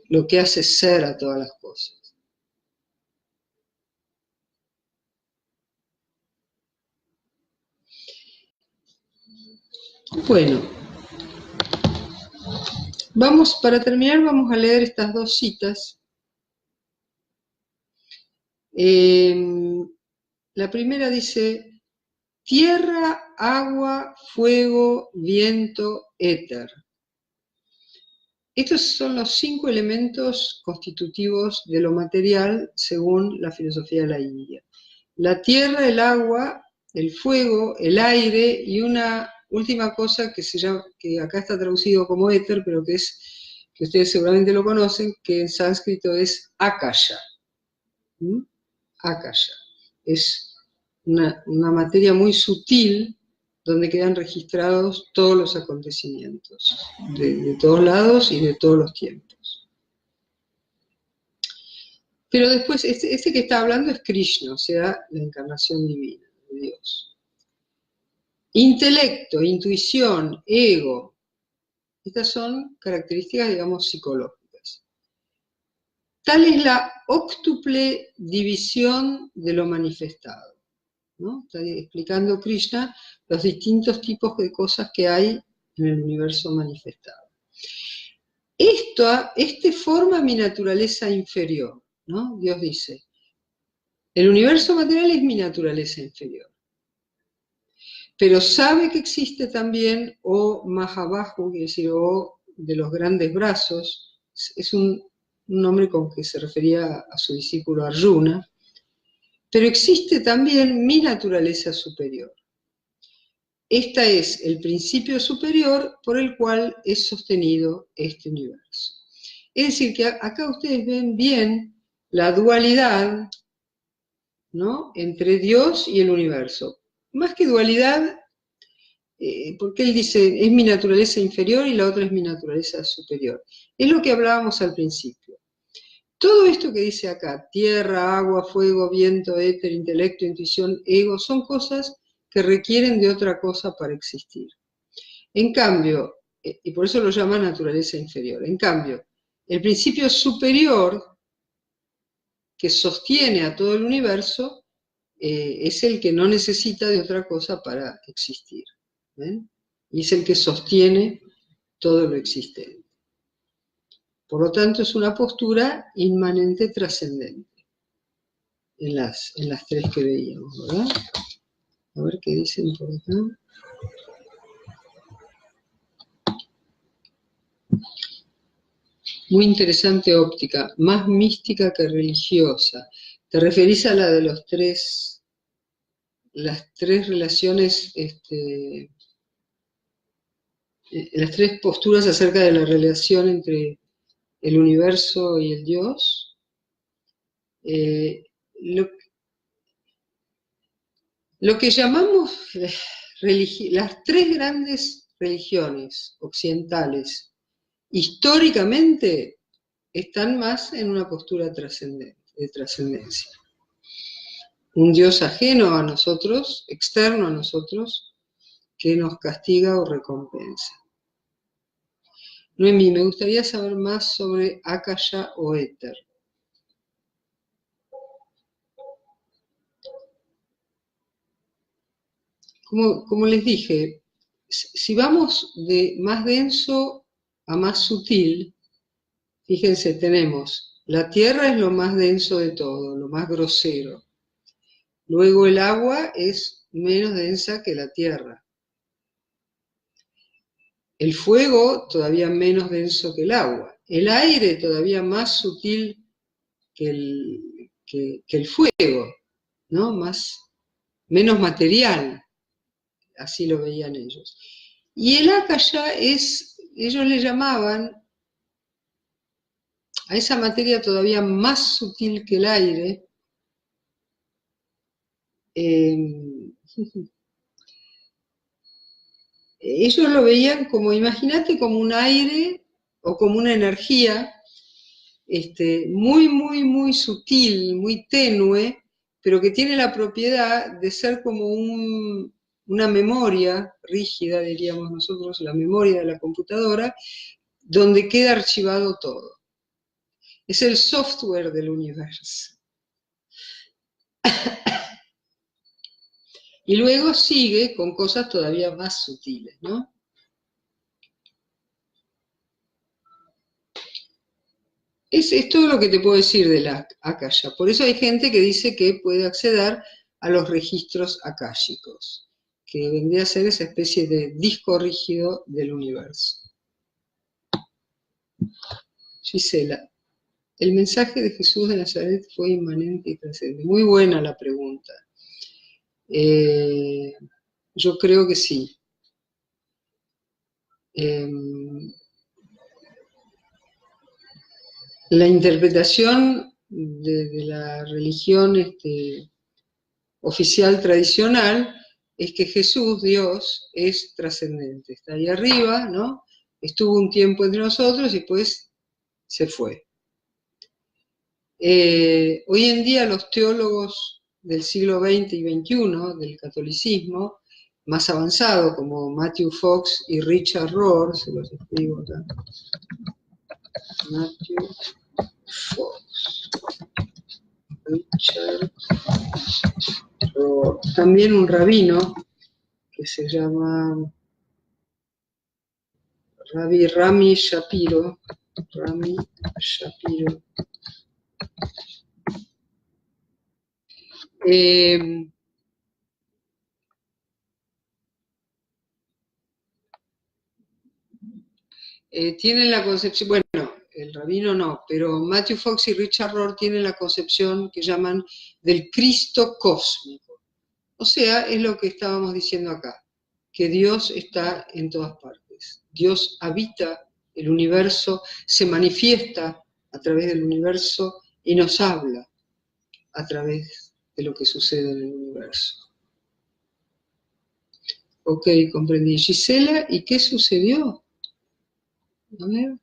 lo que hace ser a todas las cosas. Bueno, para terminar, vamos a leer estas dos citas. La primera dice, tierra, agua, fuego, viento, éter. Estos son los 5 elementos constitutivos de lo material según la filosofía de la India. La tierra, el agua, el fuego, el aire y una última cosa que se llama, que acá está traducido como éter, pero que ustedes seguramente lo conocen, que en sánscrito es akasha. Akasha. Es una materia muy sutil donde quedan registrados todos los acontecimientos, de todos lados y de todos los tiempos. Pero después, este que está hablando es Krishna, o sea, la encarnación divina de Dios. Intelecto, intuición, ego, estas son características, digamos, psicológicas. Tal es la óctuple división de lo manifestado, ¿no? Está explicando Krishna los distintos tipos de cosas que hay en el universo manifestado. Este forma mi naturaleza inferior, ¿no? Dios dice, el universo material es mi naturaleza inferior, pero sabe que existe también O Mahabahu, quiere decir O de los grandes brazos, es un nombre con que se refería a su discípulo Arjuna, pero existe también mi naturaleza superior. Esta es el principio superior por el cual es sostenido este universo. Es decir, que acá ustedes ven bien la dualidad, ¿no?, entre Dios y el universo. Más que dualidad, porque él dice, es mi naturaleza inferior y la otra es mi naturaleza superior. Es lo que hablábamos al principio. Todo esto que dice acá, tierra, agua, fuego, viento, éter, intelecto, intuición, ego, son cosas que requieren de otra cosa para existir. En cambio, y por eso lo llama naturaleza inferior, en cambio, el principio superior que sostiene a todo el universo es el que no necesita de otra cosa para existir. ¿Ven? Y es el que sostiene todo lo existente. Por lo tanto, es una postura inmanente trascendente en las 3 que veíamos, ¿verdad? A ver qué dicen por acá. Muy interesante óptica, más mística que religiosa. ¿Te referís a la de las 3 relaciones, las 3 posturas acerca de la relación entre el universo y el Dios? Lo que llamamos las 3 grandes religiones occidentales, históricamente están más en una postura trascendente, de trascendencia. Un Dios ajeno a nosotros, externo a nosotros, que nos castiga o recompensa. Noemí, me gustaría saber más sobre Akasha o éter. Como les dije, si vamos de más denso a más sutil, fíjense, tenemos, la tierra es lo más denso de todo, lo más grosero. Luego el agua es menos densa que la tierra. El fuego todavía menos denso que el agua. El aire todavía más sutil que el fuego, ¿no? Menos material, así lo veían ellos. Y el Akasha ellos le llamaban a esa materia todavía más sutil que el aire, ellos lo veían como, imagínate, como un aire o como una energía muy, muy, muy sutil, muy tenue, pero que tiene la propiedad de ser como una memoria rígida, diríamos nosotros, la memoria de la computadora, donde queda archivado todo. Es el software del universo. Y luego sigue con cosas todavía más sutiles, ¿no? Es todo lo que te puedo decir de la Akasha. Por eso hay gente que dice que puede acceder a los registros akáshicos, que vendría a ser esa especie de disco rígido del universo. Gisela, ¿el mensaje de Jesús de Nazaret fue inmanente y trascendente? Muy buena la pregunta. Yo creo que sí. La interpretación de la religión oficial tradicional es que Jesús, Dios, es trascendente. Está ahí arriba, ¿no? Estuvo un tiempo entre nosotros y después se fue. Hoy en día los teólogos del siglo XX y XXI, del catolicismo, más avanzado, como Matthew Fox y Richard Rohr, se los escribo acá. Matthew Fox, Richard Rohr. También un rabino que se llama Rabbi Rami Shapiro. Rami Shapiro. Tienen la concepción, bueno, el rabino no, pero Matthew Fox y Richard Rohr tienen la concepción que llaman del Cristo cósmico. O sea, es lo que estábamos diciendo acá, que Dios está en todas partes. Dios habita el universo, se manifiesta a través del universo y nos habla a través de lo que sucede en el universo. Ok, comprendí. Gisela, ¿y qué sucedió? A ver.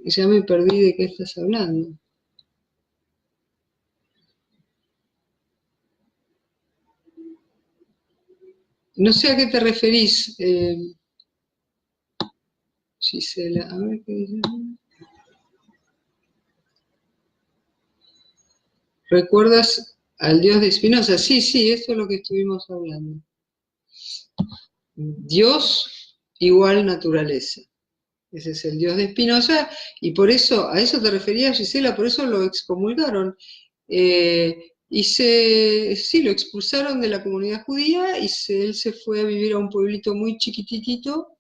Ya me perdí de qué estás hablando. No sé a qué te referís, Gisela. A ver qué dice. ¿Recuerdas al Dios de Spinoza? Sí, sí, esto es lo que estuvimos hablando. Dios igual naturaleza. Ese es el Dios de Spinoza, y por eso, a eso te referías, Gisela, por eso lo excomulgaron. Y sí, lo expulsaron de la comunidad judía y él se fue a vivir a un pueblito muy chiquititito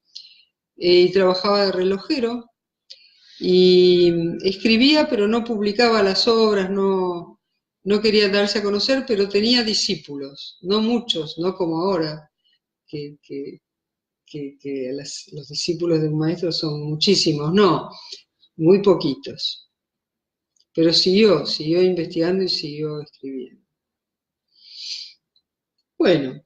y trabajaba de relojero y escribía, pero no publicaba las obras, no quería darse a conocer, pero tenía discípulos, no muchos, no como ahora, que los discípulos de un maestro son muchísimos, no, muy poquitos. Pero siguió investigando y siguió escribiendo. Bueno,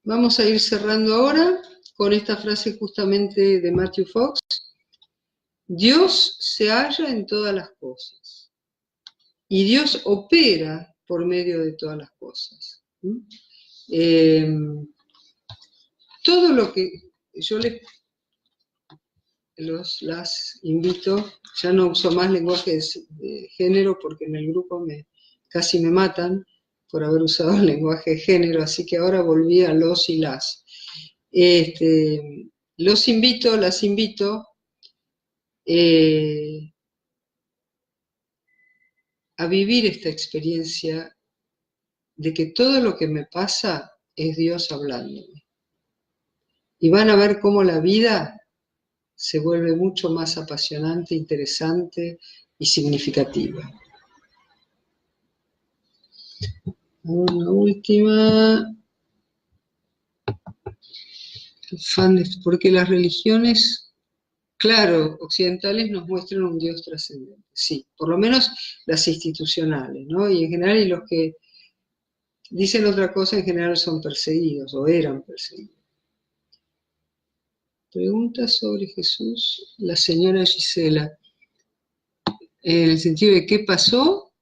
vamos a ir cerrando ahora con esta frase justamente de Matthew Fox. Dios se halla en todas las cosas y Dios opera por medio de todas las cosas. Todo lo que yo las invito, ya no uso más lenguaje de género porque en el grupo casi me matan por haber usado el lenguaje de género, así que ahora volví a los y las. Las invito a vivir esta experiencia de que todo lo que me pasa es Dios hablándome. Y van a ver cómo la vida se vuelve mucho más apasionante, interesante y significativa. Una última. Porque las religiones, claro, occidentales nos muestran un Dios trascendente, sí, por lo menos las institucionales, ¿no? Y en general, y los que dicen otra cosa en general son perseguidos o eran perseguidos. Pregunta sobre Jesús, la señora Gisela, en el sentido de qué pasó,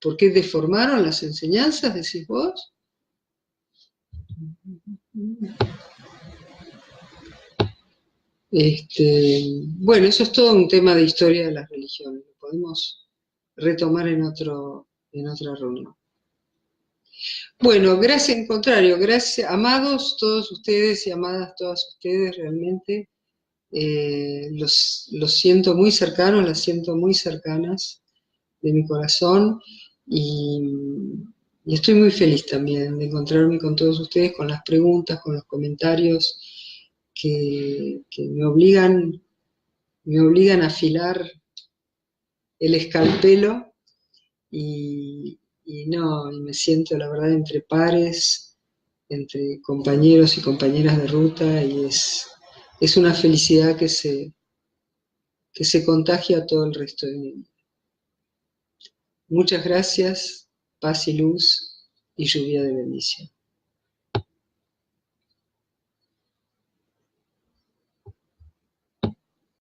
¿por qué deformaron las enseñanzas, decís vos? Bueno, eso es todo un tema de historia de las religiones, lo podemos retomar en otra reunión. Bueno, gracias, en contrario, gracias, amados todos ustedes y amadas todas ustedes, realmente los siento muy cercanos, las siento muy cercanas de mi corazón y Y estoy muy feliz también de encontrarme con todos ustedes, con las preguntas, con los comentarios que me obligan a afilar el escalpelo y me siento, la verdad, entre pares, entre compañeros y compañeras de ruta, y es una felicidad que se contagia a todo el resto de mi vida. Muchas gracias, paz y luz y lluvia de bendición.